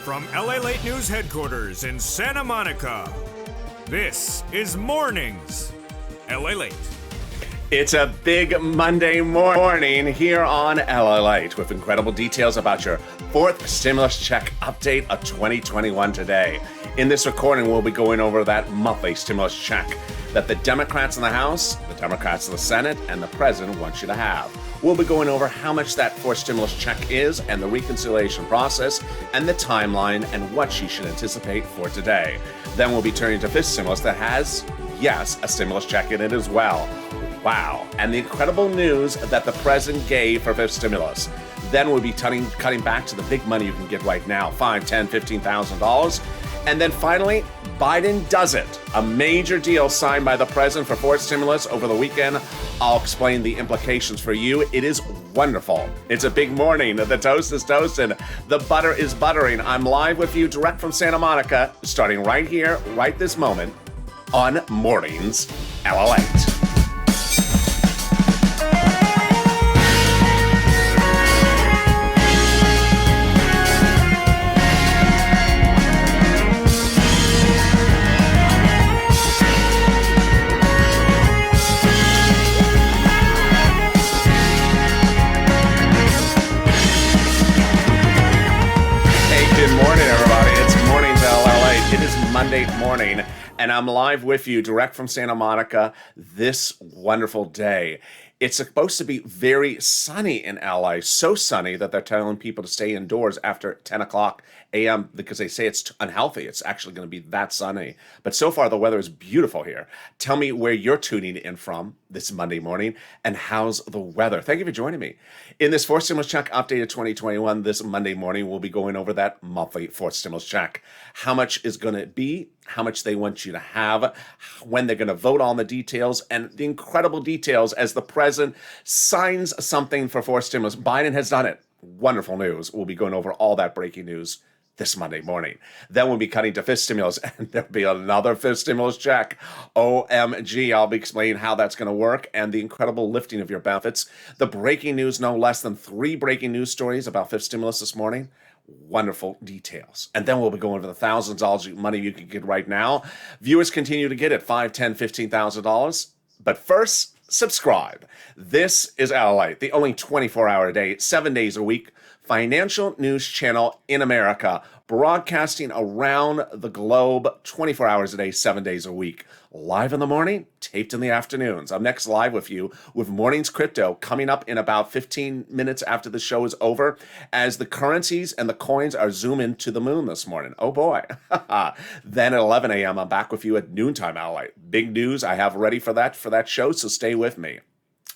From LALATE News Headquarters in Santa Monica, this is Mornings LALATE. It's a big Monday morning here on LALATE with incredible details about your fourth stimulus check update of 2021 today. In this recording, we'll be going over that monthly stimulus check that the Democrats in the House, the Democrats in the Senate, and the President want you to have. We'll be going over how much that fourth stimulus check is and the reconciliation process and the timeline and what you should anticipate for today. Then we'll be turning to fifth stimulus that has, yes, a stimulus check in it as well. Wow. And the incredible news that the President gave for fifth stimulus. Then we'll be cutting back to the big money you can get right now, $5,000, $10,000, $15,000. And then finally, Biden does it. A major deal signed by the President for fourth stimulus over the weekend. I'll explain the implications for you. It is wonderful. It's a big morning. The toast is toasting. The butter is buttering. I'm live with you direct from Santa Monica, starting right here, right this moment, on Mornings LALATE. Monday morning, and I'm live with you direct from Santa Monica this wonderful day. It's supposed to be very sunny in LA, so sunny that they're telling people to stay indoors after 10 o'clock a.m. because they say it's unhealthy. It's actually going to be that sunny. But so far, the weather is beautiful here. Tell me where you're tuning in from this Monday morning, and how's the weather? Thank you for joining me. In this fourth stimulus check update of 2021, this Monday morning, we'll be going over that monthly fourth stimulus check. How much is going to be, how much they want you to have, when they're going to vote on the details, and the incredible details as the President signs something for fourth stimulus. Biden has done it. Wonderful news. We'll be going over all that breaking news this Monday morning. Then we'll be cutting to fifth stimulus, and there'll be another fifth stimulus check. OMG, I'll be explaining how that's going to work and the incredible lifting of your benefits. The breaking news, no less than 3 breaking news stories about fifth stimulus this morning. Wonderful details. And then we'll be going over the thousands of money you can get right now. Viewers continue to get it, $5,000, $10,000, $15,000. But first, subscribe. This is LALATE, the only 24-hour a day, 7 days a week financial news channel in America, broadcasting around the globe 24 hours a day, 7 days a week. Live in the morning, taped in the afternoons. I'm next live with you with Mornings Crypto coming up in about 15 minutes after the show is over as the currencies and the coins are zooming to the moon this morning. Oh boy. Then at 11 a.m., I'm back with you at noontime LA. Big news I have ready for that show, so stay with me.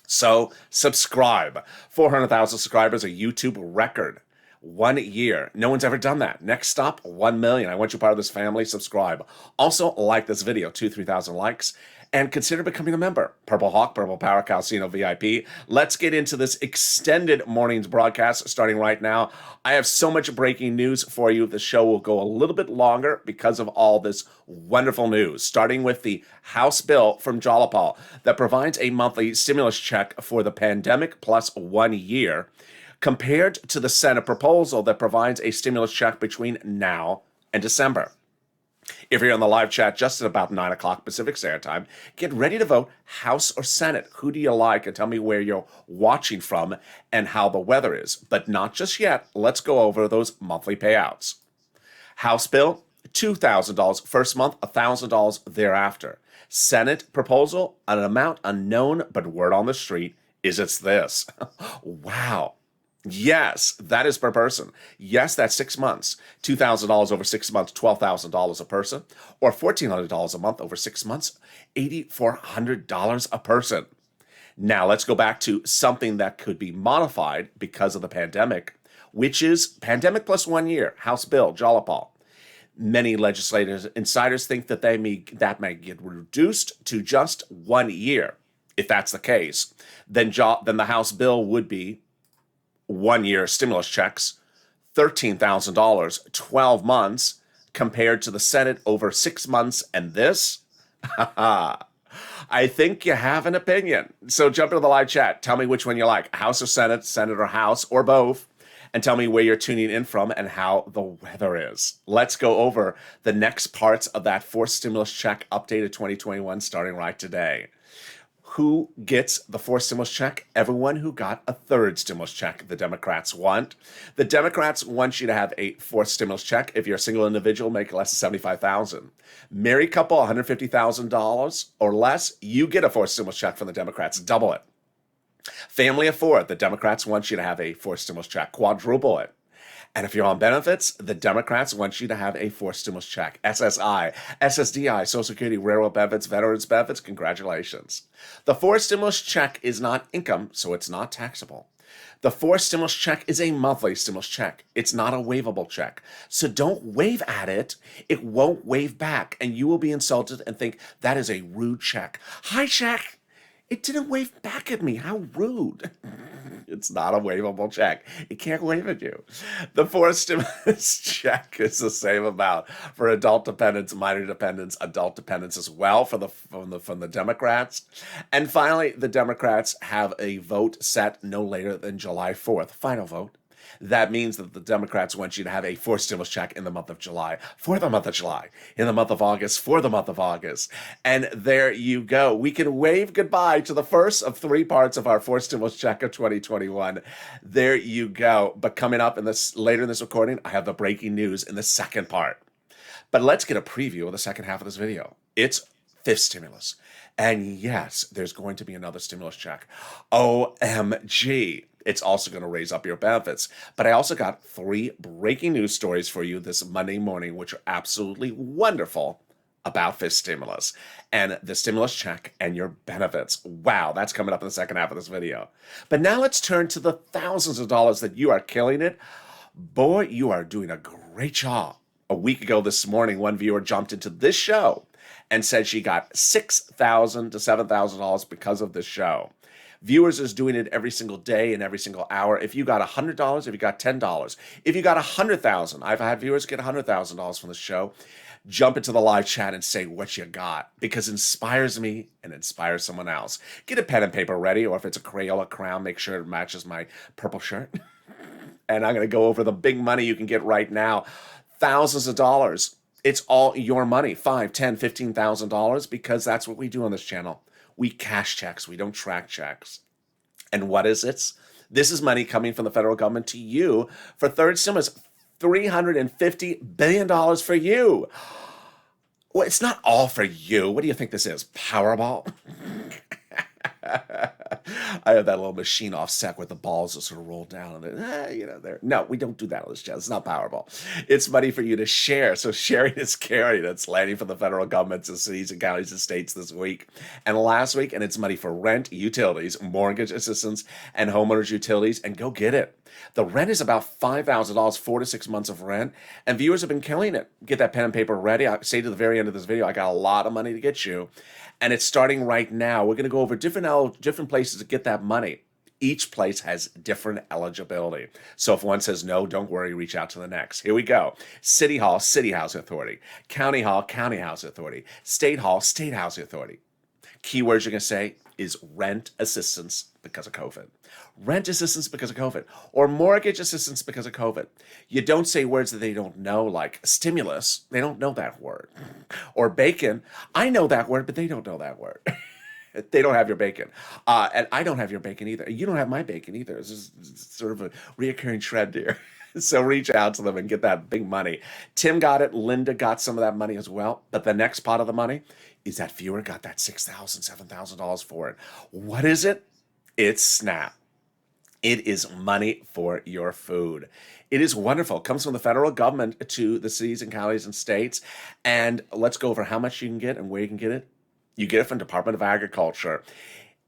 So subscribe. 400,000 subscribers, a YouTube record. 1 year. No one's ever done that. Next stop, 1 million. I want you part of this family. Subscribe. Also, like this video, 3,000 likes. And consider becoming a member. Purple Hawk, Purple Power Casino VIP. Let's get into this extended morning's broadcast starting right now. I have so much breaking news for you. The show will go a little bit longer because of all this wonderful news, starting with the House bill from Jalopal that provides a monthly stimulus check for the pandemic plus 1 year, compared to the Senate proposal that provides a stimulus check between now and December. If you're on the live chat just at about 9 o'clock Pacific Standard Time, get ready to vote House or Senate. Who do you like? And tell me where you're watching from and how the weather is. But not just yet. Let's go over those monthly payouts. House bill, $2,000 first month, $1,000 thereafter. Senate proposal, an amount unknown, but word on the street is it's this. Wow. Yes, that is per person. Yes, that's 6 months. $2,000 over 6 months, $12,000 a person. Or $1,400 a month over 6 months, $8,400 a person. Now, let's go back to something that could be modified because of the pandemic, which is pandemic plus 1 year, House bill, Jalopal. Many legislators, insiders think that that may get reduced to just 1 year. If that's the case, then the House bill would be 1 year stimulus checks, $13,000, 12 months, compared to the Senate over 6 months. And this, I think you have an opinion. So jump into the live chat. Tell me which one you like, House or Senate, Senate or House, or both. and tell me where you're tuning in from and how the weather is. Let's go over the next parts of that fourth stimulus check updated 2021 starting right today. Who gets the fourth stimulus check? Everyone who got a third stimulus check, the Democrats want. The Democrats want you to have a fourth stimulus check. If you're a single individual, make less than $75,000. Married couple, $150,000 or less, you get a fourth stimulus check from the Democrats. Double it. Family of four, the Democrats want you to have a fourth stimulus check. Quadruple it. And if you're on benefits, the Democrats want you to have a fourth stimulus check. SSI, SSDI, Social Security, Railroad benefits, Veterans benefits, congratulations. The fourth stimulus check is not income, so it's not taxable. The fourth stimulus check is a monthly stimulus check. It's not a waivable check. So don't wave at it. It won't wave back, and you will be insulted and think that is a rude check. Hi, check. It didn't wave back at me. How rude. It's not a waivable check. It can't wave at you. The fourth stimulus check is the same amount for adult dependents, minor dependents, adult dependents as well from the Democrats. And finally, the Democrats have a vote set no later than July 4th. Final vote. That means that the Democrats want you to have a fourth stimulus check in the month of July, for the month of July, in the month of August, for the month of August. And there you go. We can wave goodbye to the first of three parts of our fourth stimulus check of 2021. There you go. But coming up later in this recording, I have the breaking news in the second part. But let's get a preview of the second half of this video. It's fifth stimulus. And yes, there's going to be another stimulus check. OMG. It's also going to raise up your benefits. But I also got three breaking news stories for you this Monday morning, which are absolutely wonderful about fifth stimulus and the stimulus check and your benefits. Wow, that's coming up in the second half of this video. But now let's turn to the thousands of dollars that you are killing it. Boy, you are doing a great job. A week ago this morning, one viewer jumped into this show and said she got $6,000 to $7,000 because of this show. Viewers is doing it every single day and every single hour. If you got $100, if you got $10, if you got $100,000, I've had viewers get $100,000 from the show. Jump into the live chat and say what you got, because it inspires me and inspires someone else. Get a pen and paper ready, or if it's a Crayola crown, make sure it matches my purple shirt. And I'm going to go over the big money you can get right now. Thousands of dollars. It's all your money, $5,000, $10,000, $15,000, because that's what we do on this channel. We cash checks. We don't track checks. And what is it? This is money coming from the federal government to you for third stimulus. $350 billion for you. Well, it's not all for you. What do you think this is? Powerball? I have that little machine offset where the balls will sort of roll down and there. No, we don't do that on this channel. It's not Powerball. It's money for you to share. So sharing is caring. It's landing from the federal government to cities and counties and states this week and last week. And it's money for rent, utilities, mortgage assistance, and homeowners utilities. And go get it. The rent is about $5,000, 4 to 6 months of rent. And viewers have been killing it. Get that pen and paper ready. I say to the very end of this video, I got a lot of money to get you. And it's starting right now. We're going to go over different places to get that money. Each place has different eligibility. So if one says no, don't worry, reach out to the next. Here we go. City Hall, City Housing Authority. County Hall, County Housing Authority. State Hall, State Housing Authority. Keywords you're going to say is rent assistance because of COVID. Rent assistance because of COVID. Or mortgage assistance because of COVID. You don't say words that they don't know, like stimulus. They don't know that word. Or bacon. I know that word, but they don't know that word. They don't have your bacon. And I don't have your bacon either. You don't have my bacon either. It's just sort of a reoccurring trend here. So reach out to them and get that big money. Tim got it. Linda got some of that money as well. But the next pot of the money is that viewer got that $6,000, $7,000 for it. What is it? It's SNAP. It is money for your food. It is wonderful. It comes from the federal government to the cities and counties and states. And let's go over how much you can get and where you can get it. You get it from Department of Agriculture.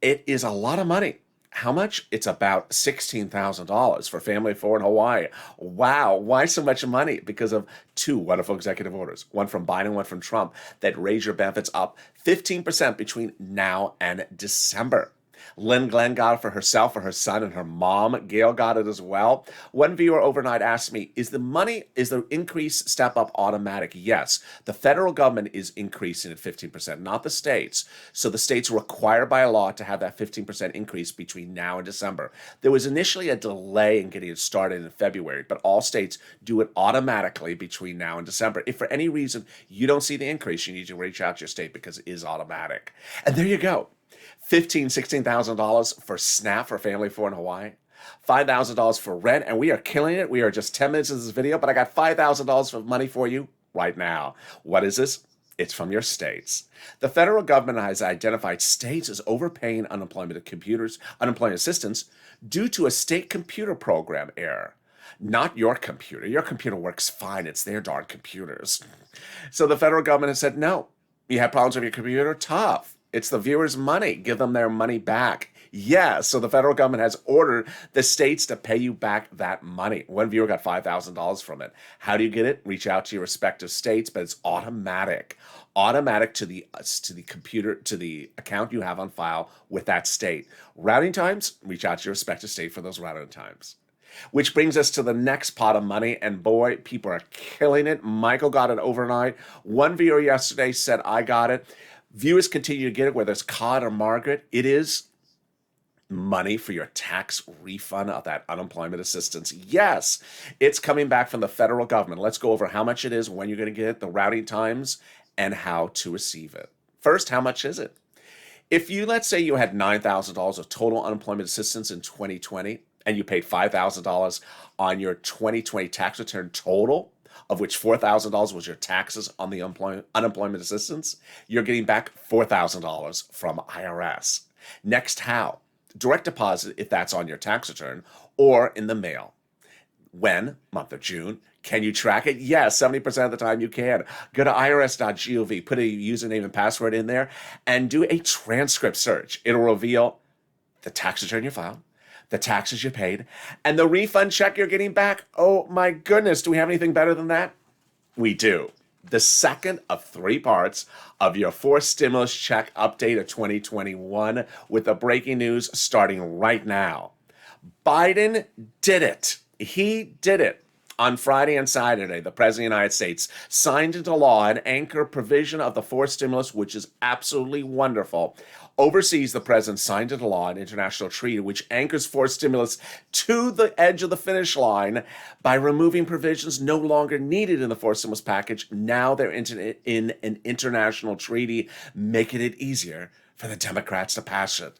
It is a lot of money. How much? It's about $16,000 for family of four in Hawaii. Wow. Why so much money? Because of two wonderful executive orders, one from Biden, one from Trump, that raise your benefits up 15% between now and December. Lynn Glenn got it for herself, for her son, and her mom. Gail got it as well. One viewer overnight asked me, is the increase step up automatic? Yes. The federal government is increasing at 15%, not the states. So the states are required by law to have that 15% increase between now and December. There was initially a delay in getting it started in February, but all states do it automatically between now and December. If for any reason you don't see the increase, you need to reach out to your state because it is automatic. And there you go. $16,000 for SNAP for family of four in Hawaii. $5,000 for rent, and we are killing it. We are just 10 minutes into this video, but I got $5,000 of money for you right now. What is this? It's from your states. The federal government has identified states as overpaying unemployment assistance due to a state computer program error. Not your computer. Your computer works fine. It's their darn computers. So the federal government has said, no, you have problems with your computer? Tough. It's the viewers' money. Give them their money back. Yeah, so the federal government has ordered the states to pay you back that money. One viewer got $5,000 from it. How do you get it? Reach out to your respective states, but it's automatic. Automatic to the computer, to the account you have on file with that state. Routing times, reach out to your respective state for those routing times. Which brings us to the next pot of money, and boy, people are killing it. Michael got it overnight. One viewer yesterday said, I got it. Viewers continue to get it, whether it's Cod or Margaret. It is money for your tax refund of that unemployment assistance. Yes, it's coming back from the federal government. Let's go over how much it is, when you're going to get it, the routing times, and how to receive it. First, how much is it? If you, let's say you had $9,000 of total unemployment assistance in 2020, and you paid $5,000 on your 2020 tax return total, of which $4,000 was your taxes on the unemployment assistance, you're getting back $4,000 from IRS. Next, how? Direct deposit if that's on your tax return, or in the mail. When? Month of June. Can you track it? Yes, 70% of the time you can. Go to irs.gov, put a username and password in there, and do a transcript search. It'll reveal the tax return you filed, the taxes you paid, and the refund check you're getting back. Oh my goodness, do we have anything better than that? We do. The second of three parts of your fourth stimulus check update of 2021 with the breaking news starting right now. Biden did it. He did it. On Friday and Saturday, the President of the United States signed into law an anchor provision of the fourth stimulus, which is absolutely wonderful. Overseas, the President signed into law an international treaty which anchors fourth stimulus to the edge of the finish line by removing provisions no longer needed in the fourth stimulus package. Now they're in an international treaty, making it easier for the Democrats to pass it.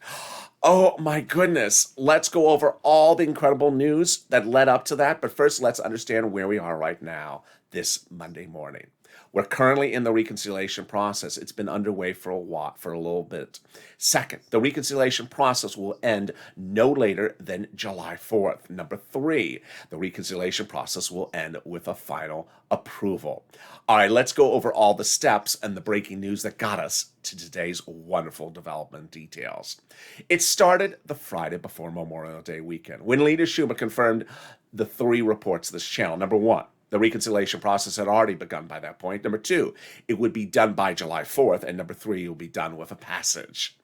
Oh my goodness. Let's go over all the incredible news that led up to that. But first, let's understand where we are right now this Monday morning. We're currently in the reconciliation process. It's been underway for a little bit. Second, the reconciliation process will end no later than July 4th. Number three, the reconciliation process will end with a final approval. All right, let's go over all the steps and the breaking news that got us to today's wonderful development details. It started the Friday before Memorial Day weekend when Leader Schumer confirmed the three reports to this channel. Number one, the reconciliation process had already begun by that point. Number two, it would be done by July 4th. And number three, it will be done with a passage.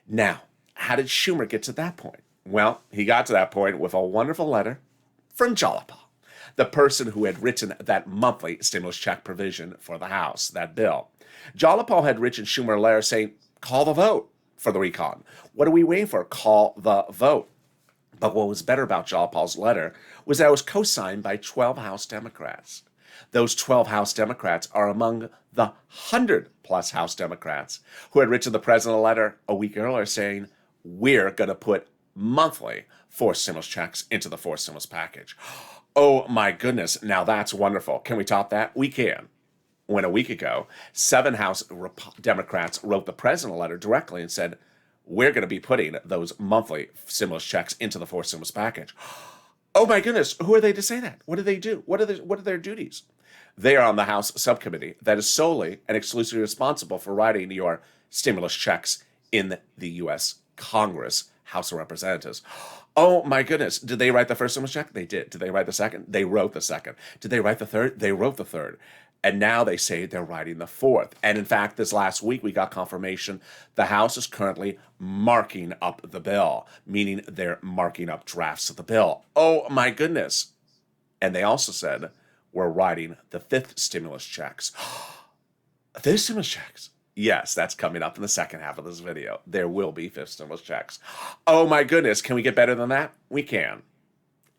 Now, how did Schumer get to that point? Well, he got to that point with a wonderful letter from Jalapa, the person who had written that monthly stimulus check provision for the House, that bill. Jalapa had written Schumer a letter saying, call the vote for the recon. What are we waiting for? Call the vote. But what was better about Jalapal's letter was that it was co-signed by 12 House Democrats. Those 12 House Democrats are among the 100-plus House Democrats who had written the president a letter a week earlier saying, we're going to put monthly fourth stimulus checks into the fourth stimulus package. Oh my goodness, now that's wonderful. Can we top that? We can. When a week ago, 7 House Democrats wrote the president a letter directly and said, we're going to be putting those monthly stimulus checks into the fourth stimulus package. Oh my goodness, who are they to say that? What do they do? What are their duties? They are on the House subcommittee that is solely and exclusively responsible for writing your stimulus checks in the U.S. Congress, House of Representatives. Oh my goodness, did they write the first stimulus check? They did. Did they write the second? They wrote the second. Did they write the third? They wrote the third. And now they say they're writing the fourth. And in fact, this last week we got confirmation the House is currently marking up the bill, meaning they're marking up drafts of the bill. Oh my goodness. And they also said we're writing the fifth stimulus checks. Fifth stimulus checks. Yes, that's coming up in the second half of this video. There will be fifth stimulus checks. Oh my goodness. Can we get better than that? We can.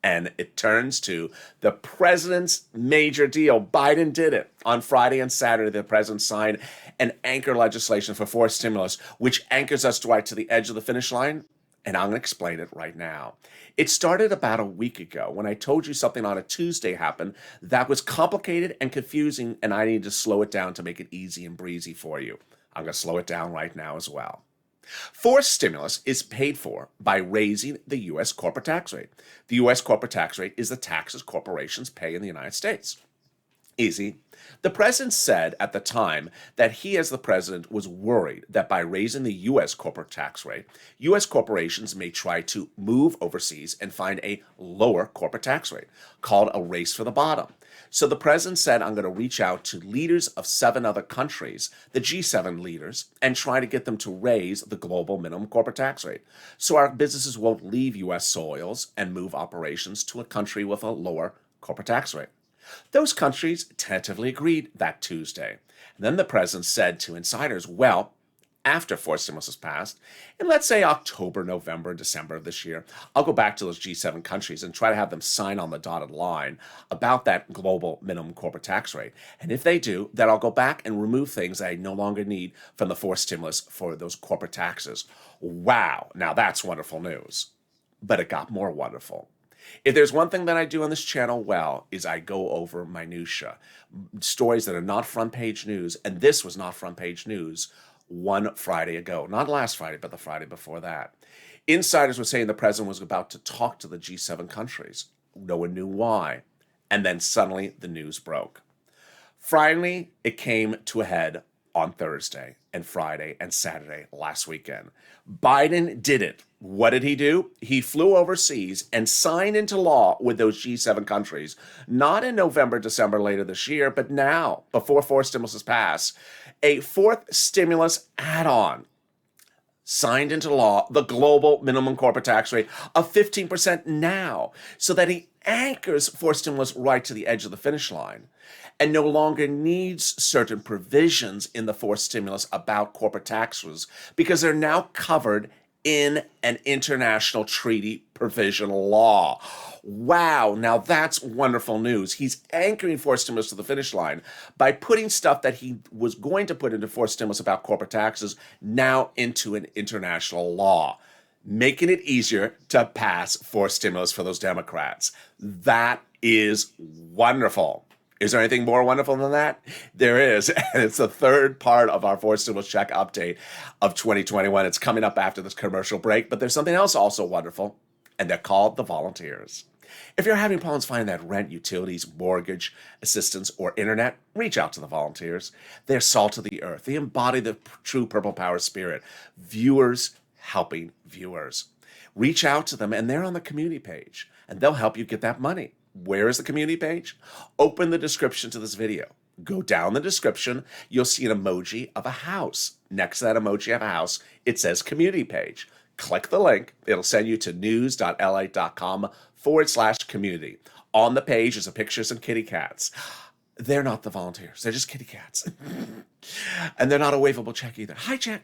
And it turns to the president's major deal. Biden did it. On Friday and Saturday, the president signed an anchor legislation for fourth stimulus, which anchors us right to the edge of the finish line. And I'm going to explain it right now. It started about a week ago when I told you something on a Tuesday happened that was complicated and confusing, and I need to slow it down to make it easy and breezy for you. I'm going to slow it down right now as well. Fourth stimulus is paid for by raising the U.S. corporate tax rate. The U.S. corporate tax rate is the taxes corporations pay in the United States. Easy. The president said at the time that he, as the president, was worried that by raising the U.S. corporate tax rate, U.S. corporations may try to move overseas and find a lower corporate tax rate, called a race for the bottom. So the president said, I'm going to reach out to leaders of 7 other countries, the G7 leaders, and try to get them to raise the global minimum corporate tax rate so our businesses won't leave U.S. soils and move operations to a country with a lower corporate tax rate. Those countries tentatively agreed that Tuesday. And then the president said to insiders, well, after fourth stimulus is passed, in let's say October, November, December of this year, I'll go back to those G7 countries and try to have them sign on the dotted line about that global minimum corporate tax rate. And if they do, then I'll go back and remove things I no longer need from the fourth stimulus for those corporate taxes. Wow, now that's wonderful news. But it got more wonderful. If there's one thing that I do on this channel well, is I go over minutia, stories that are not front page news, and this was not front page news one Friday ago. Not last Friday, but the Friday before that. Insiders were saying the president was about to talk to the G7 countries. No one knew why. And then suddenly the news broke. Finally, it came to a head on Thursday and Friday and Saturday last weekend. Biden did it. What did he do? He flew overseas and signed into law with those G7 countries, not in November, December later this year, but now, before fourth stimulus is passed, a fourth stimulus add-on. Signed into law the global minimum corporate tax rate of 15% now, so that he anchors fourth stimulus right to the edge of the finish line and no longer needs certain provisions in the fourth stimulus about corporate taxes because they're now covered in an international treaty provision law. Wow, now that's wonderful news. He's anchoring fourth stimulus to the finish line by putting stuff that he was going to put into fourth stimulus about corporate taxes now into an international law, making it easier to pass fourth stimulus for those Democrats. That is wonderful. Is there anything more wonderful than that? There is, and it's the third part of our fourth stimulus check update of 2021. It's coming up after this commercial break, but there's something else also wonderful, and they're called the volunteers. If you're having problems finding that rent, utilities, mortgage, assistance, or internet, reach out to the volunteers. They're salt of the earth. They embody the true Purple Power spirit. Viewers helping viewers. Reach out to them, and they're on the community page, and they'll help you get that money. Where is the community page? Open the description to this video. Go down the description. You'll see an emoji of a house. Next to that emoji of a house, it says community page. Click the link. It'll send you to news.lalate.com/community. On the page is a picture of some kitty cats. They're not the volunteers. They're just kitty cats. And they're not a waivable check either. Hi, check.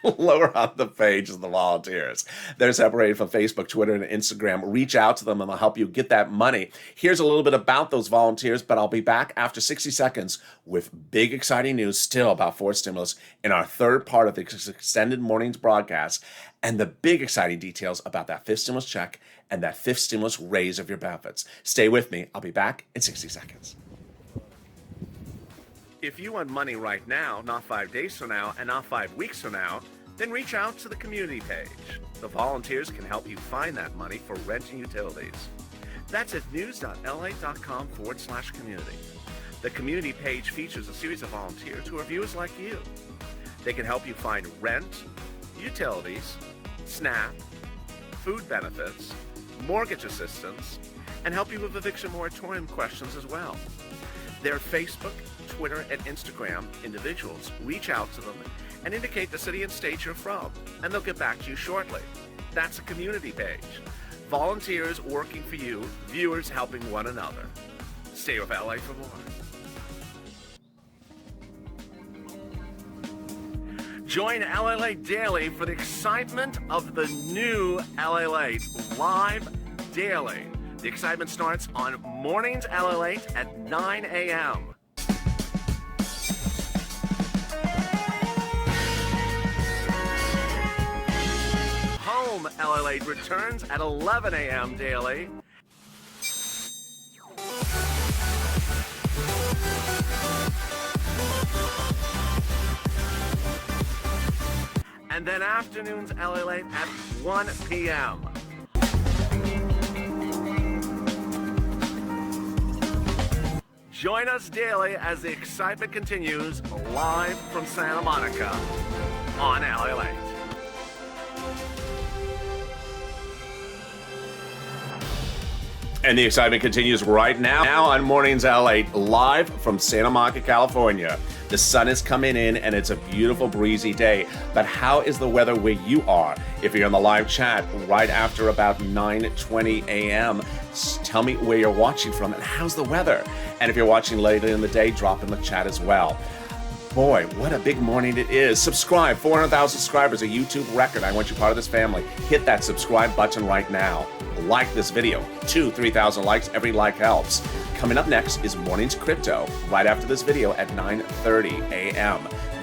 Lower on the page is the volunteers. They're separated from Facebook, Twitter, and Instagram. Reach out to them and they'll help you get that money. Here's a little bit about those volunteers, but I'll be back after 60 seconds with big, exciting news still about fourth stimulus in our third part of the extended morning's broadcast and the big, exciting details about that fifth stimulus check and that fifth stimulus raise of your benefits. Stay with me. I'll be back in 60 seconds. If you want money right now, not 5 days from now, and not 5 weeks from now, then reach out to the community page. The volunteers can help you find that money for rent and utilities. That's at news.lalate.com/community. The community page features a series of volunteers who are viewers like you. They can help you find rent, utilities, SNAP, food benefits, mortgage assistance, and help you with eviction moratorium questions as well. Their Facebook, Twitter, and Instagram individuals reach out to them and indicate the city and state you're from, and they'll get back to you shortly. That's a community page. Volunteers working for you, viewers helping one another. Stay with LA for more. Join LALATE daily for the excitement of the new LALATE live daily. The excitement starts on Mornings LALATE at 9 a.m. Home LALATE returns at 11 a.m. daily. And then afternoons LALATE at 1 p.m. Join us daily as the excitement continues live from Santa Monica on LALATE. And the excitement continues right now on Mornings LALATE, live from Santa Monica, California. The sun is coming in and it's a beautiful breezy day. But how is the weather where you are? If you're in the live chat right after about 9:20 a.m., tell me where you're watching from and how's the weather? And if you're watching later in the day, drop in the chat as well. Boy, what a big morning it is. Subscribe, 400,000 subscribers, a YouTube record. I want you part of this family. Hit that subscribe button right now. Like this video, 3,000 likes, every like helps. Coming up next is Mornings Crypto, right after this video at 9:30 a.m.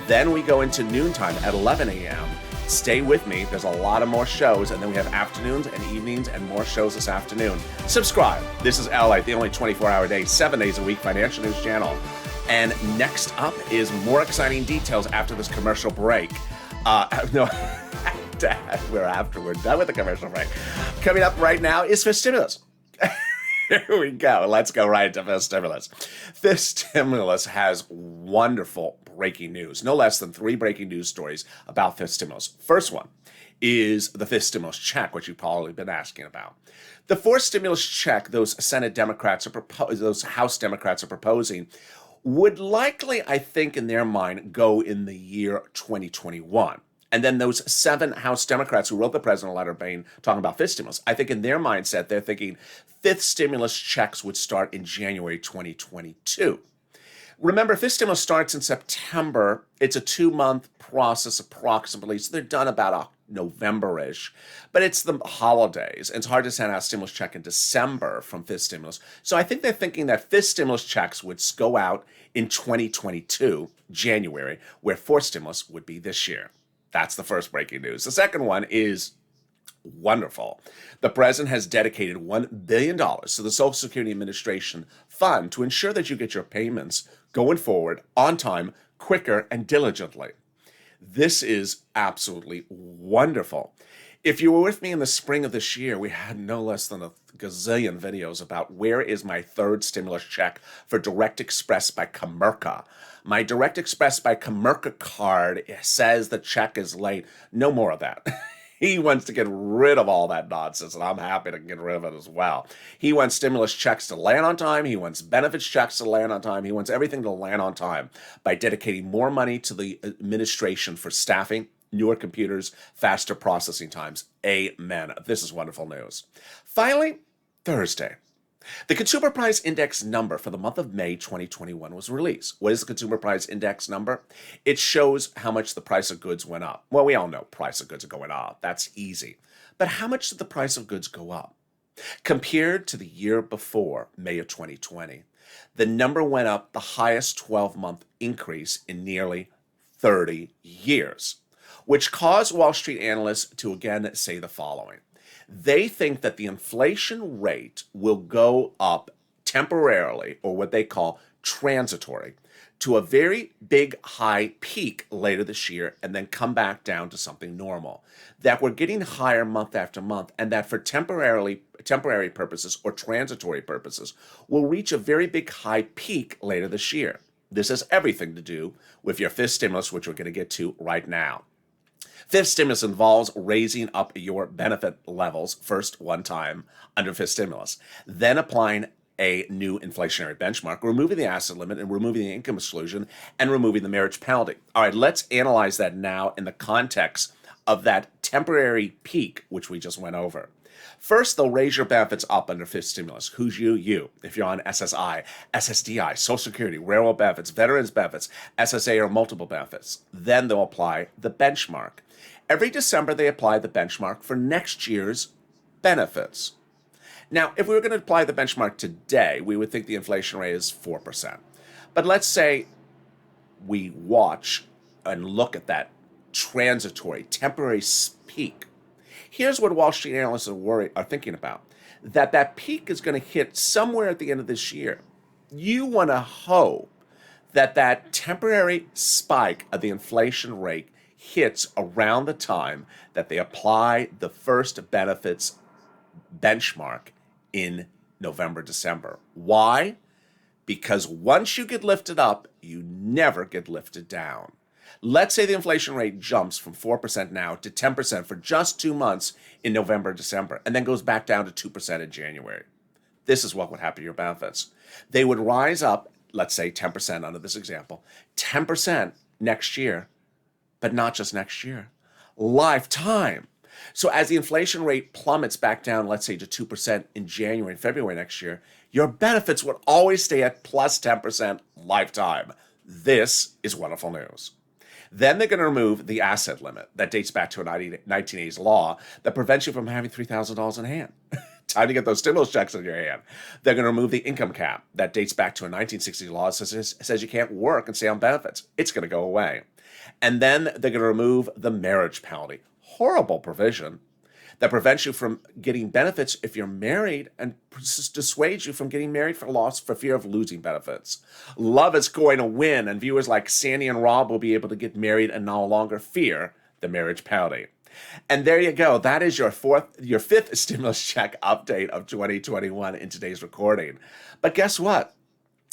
Then we go into noontime at 11 a.m. Stay with me, there's a lot of more shows, and then we have afternoons and evenings and more shows this afternoon. Subscribe. This is LALATE, the only 24-hour day, 7 days a week financial news channel. And next up is more exciting details after this commercial break. No, we're done with the commercial break. Coming up right now is Fifth Stimulus. Here we go. Let's go right into Fifth Stimulus. Fifth Stimulus has wonderful breaking news. No less than 3 breaking news stories about Fifth Stimulus. First one is the Fifth Stimulus check, which you've probably been asking about. The fourth stimulus check those House Democrats are proposing would likely, I think, in their mind, go in the year 2021. And then those 7 House Democrats who wrote the president a letter talking about fifth stimulus, I think in their mindset, they're thinking fifth stimulus checks would start in January 2022. Remember, fifth stimulus starts in September. It's a 2-month process approximately, so they're done about November-ish. But it's the holidays, and it's hard to send out a stimulus check in December from fifth stimulus. So I think they're thinking that fifth stimulus checks would go out in 2022, January, where fourth stimulus would be this year. That's the first breaking news. The second one is wonderful. The president has dedicated $1 billion to the Social Security Administration fund to ensure that you get your payments going forward on time, quicker, and diligently. This is absolutely wonderful. If you were with me in the spring of this year, we had no less than a gazillion videos about where is my third stimulus check for Direct Express by Comerica. My Direct Express by Comerica card says the check is late. No more of that. He wants to get rid of all that nonsense, and I'm happy to get rid of it as well. He wants stimulus checks to land on time. He wants benefits checks to land on time. He wants everything to land on time by dedicating more money to the administration for staffing, newer computers, faster processing times. Amen. This is wonderful news. Finally, Thursday. The Consumer Price Index number for the month of May 2021 was released. What is the Consumer Price Index number? It shows how much the price of goods went up. Well, we all know price of goods are going up. That's easy. But how much did the price of goods go up? Compared to the year before, May of 2020, the number went up the highest 12-month increase in nearly 30 years, which caused Wall Street analysts to again say the following. They think that the inflation rate will go up temporarily, or what they call transitory, to a very big high peak later this year and then come back down to something normal. That we're getting higher month after month, and that for temporary purposes or transitory purposes, we'll reach a very big high peak later this year. This has everything to do with your fifth stimulus, which we're going to get to right now. Fifth stimulus involves raising up your benefit levels first one time under fifth stimulus, then applying a new inflationary benchmark, removing the asset limit and removing the income exclusion and removing the marriage penalty. All right, let's analyze that now in the context of that temporary peak, which we just went over. First, they'll raise your benefits up under fifth stimulus. Who's you? You. If you're on SSI, SSDI, Social Security, railroad benefits, veterans benefits, SSA, or multiple benefits. Then they'll apply the benchmark. Every December, they apply the benchmark for next year's benefits. Now, if we were going to apply the benchmark today, we would think the inflation rate is 4%. But let's say we watch and look at that transitory, temporary peak. Here's what Wall Street analysts are thinking about. That peak is going to hit somewhere at the end of this year. You want to hope that temporary spike of the inflation rate hits around the time that they apply the first benefits benchmark in November, December. Why? Because once you get lifted up, you never get lifted down. Let's say the inflation rate jumps from 4% now to 10% for just 2 months in November, December, and then goes back down to 2% in January. This is what would happen to your benefits. They would rise up, let's say 10% under this example, 10% next year, but not just next year, lifetime. So as the inflation rate plummets back down, let's say to 2% in January and February next year, your benefits would always stay at plus 10% lifetime. This is wonderful news. Then they're going to remove the asset limit that dates back to a 1980s law that prevents you from having $3,000 in hand. Time to get those stimulus checks in your hand. They're going to remove the income cap that dates back to a 1960s law that says you can't work and stay on benefits. It's going to go away. And then they're going to remove the marriage penalty. Horrible provision that prevents you from getting benefits if you're married and dissuades you from getting married for fear of losing benefits. Love is going to win, and viewers like Sandy and Rob will be able to get married and no longer fear the marriage penalty. And there you go. That is your fifth stimulus check update of 2021 in today's recording. But guess what?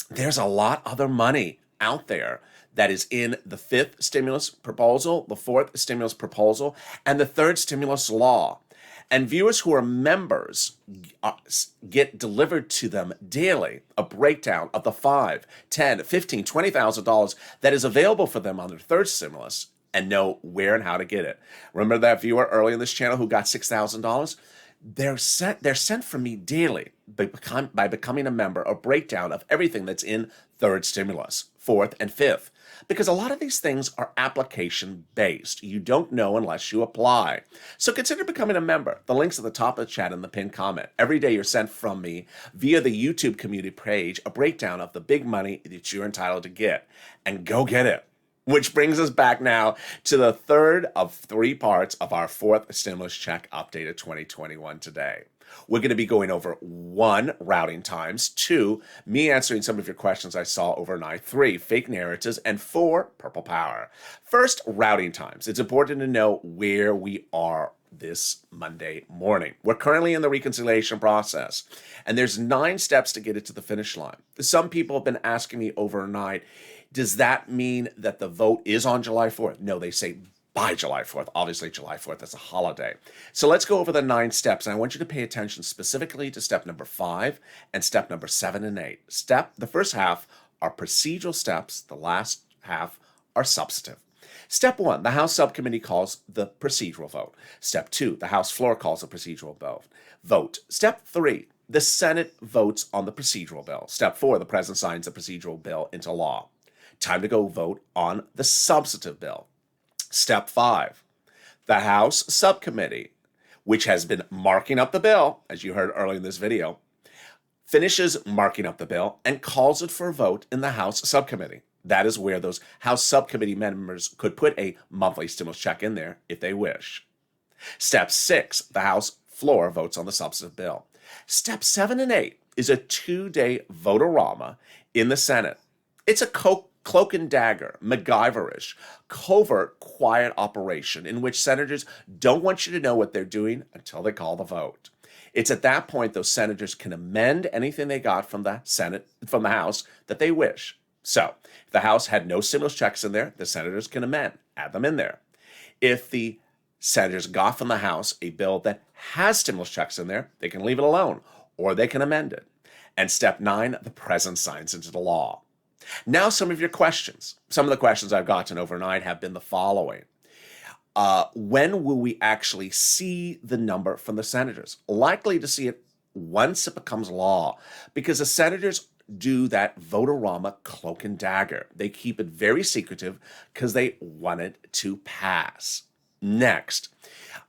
There's a lot other money out there that is in the fifth stimulus proposal, the fourth stimulus proposal, and the third stimulus law. And viewers who are members get delivered to them daily a breakdown of the $5, $10, $15, $20,000 that is available for them on their third stimulus and know where and how to get it. Remember that viewer early in this channel who got $6,000? They're sent from me daily by becoming a member, a breakdown of everything that's in third stimulus, fourth, and fifth. Because a lot of these things are application-based. You don't know unless you apply. So consider becoming a member. The link's at the top of the chat and the pinned comment. Every day you're sent from me via the YouTube community page a breakdown of the big money that you're entitled to get. And go get it. Which brings us back now to the third of 3 parts of our fourth stimulus check update of 2021 today. We're going to be going over 1, routing times, 2, me answering some of your questions I saw overnight, 3, fake narratives, and 4, purple power. First, routing times. It's important to know where we are this Monday morning. We're currently in the reconciliation process, and there's 9 steps to get it to the finish line. Some people have been asking me overnight, does that mean that the vote is on July 4th? No, they say by July 4th. Obviously, July 4th is a holiday. So let's go over the 9 steps, and I want you to pay attention specifically to step number 5 and step number 7 and 8. The first half are procedural steps. The last half are substantive. Step 1, the House subcommittee calls the procedural vote. Step 2, the House floor calls the procedural vote. Step 3, the Senate votes on the procedural bill. Step 4, the President signs the procedural bill into law. Time to go vote on the substantive bill. Step 5, the House subcommittee, which has been marking up the bill, as you heard earlier in this video, finishes marking up the bill and calls it for a vote in the House subcommittee. That is where those House subcommittee members could put a monthly stimulus check in there if they wish. Step 6, the House floor votes on the substantive bill. Step 7 and 8 is a 2-day vote-a-rama in the Senate. It's a cloak and dagger, MacGyverish, covert, quiet operation in which senators don't want you to know what they're doing until they call the vote. It's at that point those senators can amend anything they got from the House that they wish. So, if the House had no stimulus checks in there, the senators can add them in there. If the senators got from the House a bill that has stimulus checks in there, they can leave it alone, or they can amend it. And step 9, the president signs into the law. Now, some of your questions. Some of the questions I've gotten overnight have been the following. When will we actually see the number from the senators? Likely to see it once it becomes law, because the senators do that vote-a-rama cloak and dagger. They keep it very secretive because they want it to pass. Next,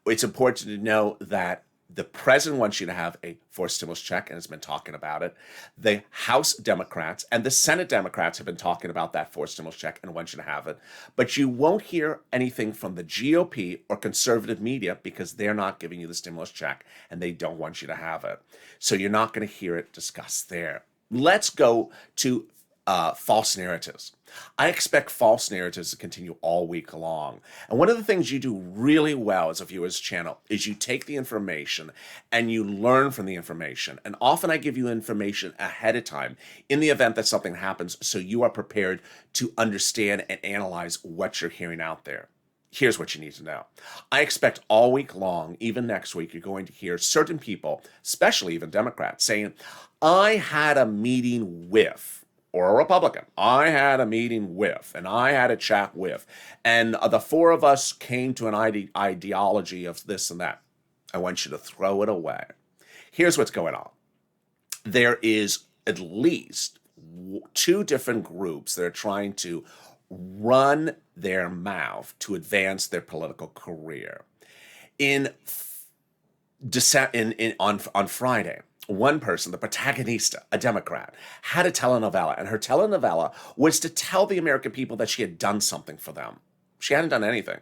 it's important to know that the president wants you to have a forced stimulus check and has been talking about it. The House Democrats and the Senate Democrats have been talking about that forced stimulus check and want you to have it. But you won't hear anything from the GOP or conservative media because they're not giving you the stimulus check and they don't want you to have it. So you're not going to hear it discussed there. Let's go to false narratives. I expect false narratives to continue all week long. And one of the things you do really well as a viewer's channel is you take the information and you learn from the information. And often I give you information ahead of time in the event that something happens so you are prepared to understand and analyze what you're hearing out there. Here's what you need to know. I expect all week long, even next week, you're going to hear certain people, especially even Democrats, saying, I had a meeting with, or a Republican, I had a meeting with, and I had a chat with, and the four of us came to an ideology of this and that. I want you to throw it away. Here's what's going on. There is at least 2 different groups that are trying to run their mouth to advance their political career. On Friday, one person, the protagonista, a Democrat, had a telenovela, and her telenovela was to tell the American people that she had done something for them. She hadn't done anything.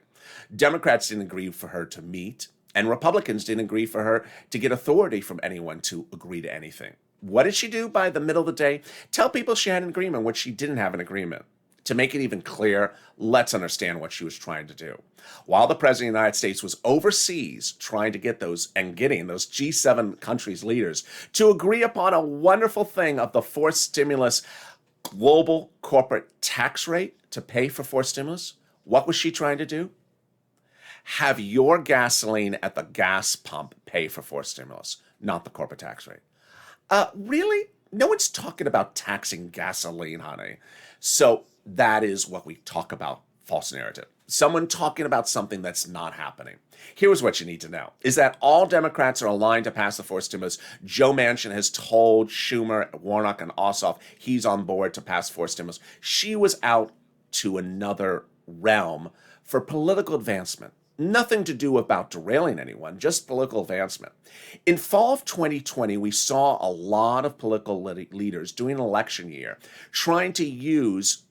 Democrats didn't agree for her to meet, and Republicans didn't agree for her to get authority from anyone to agree to anything. What did she do by the middle of the day? Tell people she had an agreement when she didn't have an agreement. To make it even clear, let's understand what she was trying to do. While the President of the United States was overseas trying to get getting those G7 countries' leaders to agree upon a wonderful thing of the forced stimulus global corporate tax rate to pay for forced stimulus, what was she trying to do? Have your gasoline at the gas pump pay for forced stimulus, not the corporate tax rate. Really? No one's talking about taxing gasoline, honey. So that is what we talk about, false narrative. Someone talking about something that's not happening. Here's what you need to know, is that all Democrats are aligned to pass the forced stimulus. Joe Manchin has told Schumer, Warnock, and Ossoff he's on board to pass forced stimulus. She was out to another realm for political advancement. Nothing to do about derailing anyone, just political advancement. In fall of 2020, we saw a lot of political leaders during an election year trying to use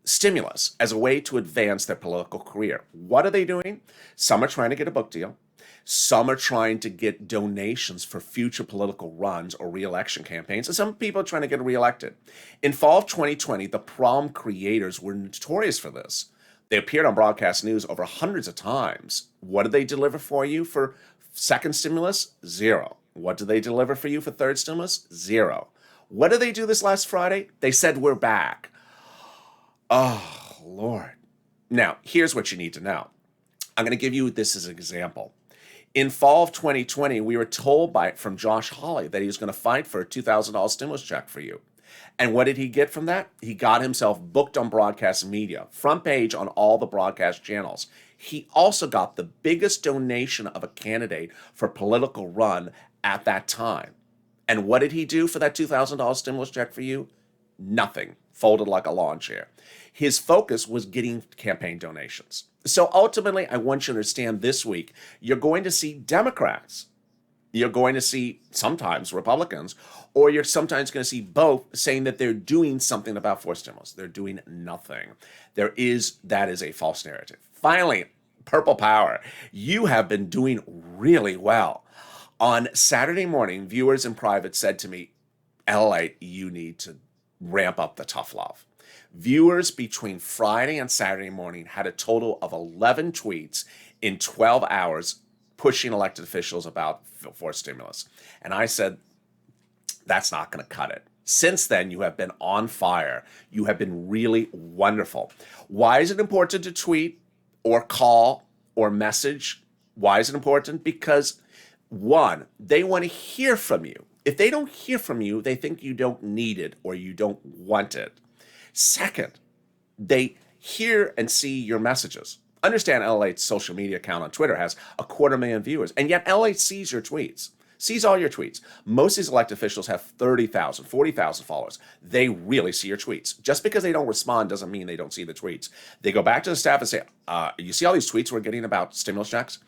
stimulus as a way to advance their political career. What are they doing? Some are trying to get a book deal. Some are trying to get donations for future political runs or re-election campaigns, and some people are trying to get reelected. In fall of 2020, the prom creators were notorious for this. They appeared on broadcast news over hundreds of times. What did they deliver for you for second stimulus? 0. What did they deliver for you for third stimulus? 0. What did they do this last Friday? They said, we're back. Oh, Lord. Now, here's what you need to know. I'm going to give you this as an example. In fall of 2020, we were told from Josh Hawley that he was going to fight for a $2,000 stimulus check for you. And what did he get from that? He got himself booked on broadcast media, front page on all the broadcast channels. He also got the biggest donation of a candidate for political run at that time. And what did he do for that $2,000 stimulus check for you? Nothing. Folded like a lawn chair. His focus was getting campaign donations. So ultimately, I want you to understand this week, you're going to see Democrats. You're going to see sometimes Republicans, or you're sometimes going to see both saying that they're doing something about forced stimulus. They're doing nothing. That is a false narrative. Finally, Purple Power. You have been doing really well. On Saturday morning, viewers in private said to me, LALATE, you need to ramp up the tough love. Viewers between Friday and Saturday morning had a total of 11 tweets in 12 hours pushing elected officials about forced stimulus. And I said, that's not going to cut it. Since then, you have been on fire. You have been really wonderful. Why is it important to tweet or call or message? Why is it important? Because, one, they want to hear from you. If they don't hear from you, they think you don't need it or you don't want it. Second, they hear and see your messages. Understand LATE's social media account on Twitter has 250,000 viewers, and yet LATE sees your tweets, sees all your tweets. Most of these elected officials have 30,000, 40,000 followers. They really see your tweets. Just because they don't respond doesn't mean they don't see the tweets. They go back to the staff and say, you see all these tweets we're getting about stimulus checks?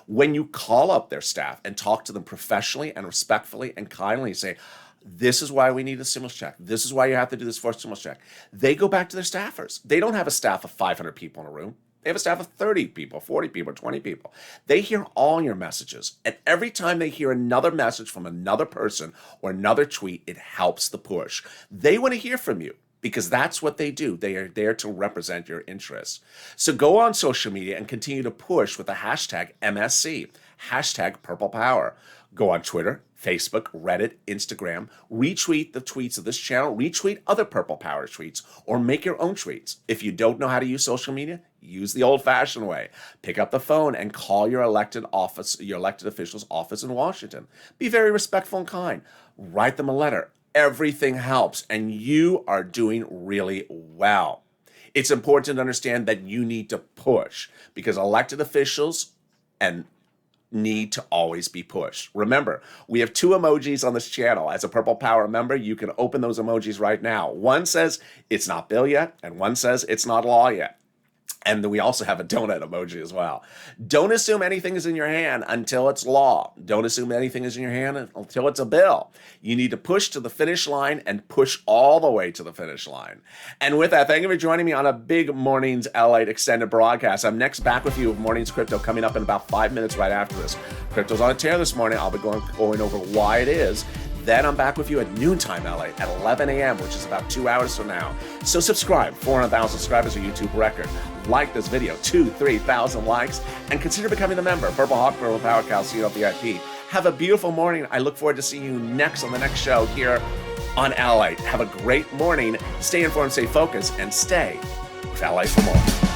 When you call up their staff and talk to them professionally and respectfully and kindly, say, this is why we need a stimulus check. This is why you have to do this for a stimulus check. They go back to their staffers. They don't have a staff of 500 people in a room. They have a staff of 30 people, 40 people, 20 people. They hear all your messages. And every time they hear another message from another person or another tweet, it helps the push. They want to hear from you, because that's what they do. They are there to represent your interests. So go on social media and continue to push with the hashtag MSC, hashtag Purple Power. Go on Twitter, Facebook, Reddit, Instagram, retweet the tweets of this channel, retweet other Purple Power tweets, or make your own tweets. If you don't know how to use social media, use the old-fashioned way. Pick up the phone and call your elected official's office in Washington. Be very respectful and kind. Write them a letter. Everything helps, and you are doing really well. It's important to understand that you need to push, because elected officials need to always be pushed. Remember, we have 2 emojis on this channel. As a Purple Power member, you can open those emojis right now. One says, it's not bill yet, and one says, it's not law yet. And then we also have a donut emoji as well. Don't assume anything is in your hand until it's law. Don't assume anything is in your hand until it's a bill. You need to push to the finish line and push all the way to the finish line. And with that, thank you for joining me on a big Mornings LATE extended broadcast. I'm next back with you with Mornings Crypto coming up in about 5 minutes right after this. Crypto's on a tear this morning. I'll be going over why it is. Then I'm back with you at noontime LA at 11 a.m., which is about 2 hours from now. So subscribe, 400,000 subscribers, a YouTube record. Like this video, 3,000 likes, and consider becoming a member. Purple Hawk, Purple Power, Calcino VIP. Have a beautiful morning. I look forward to seeing you next on the next show here on LATE. Have a great morning. Stay informed, stay focused, and stay with LATE for more.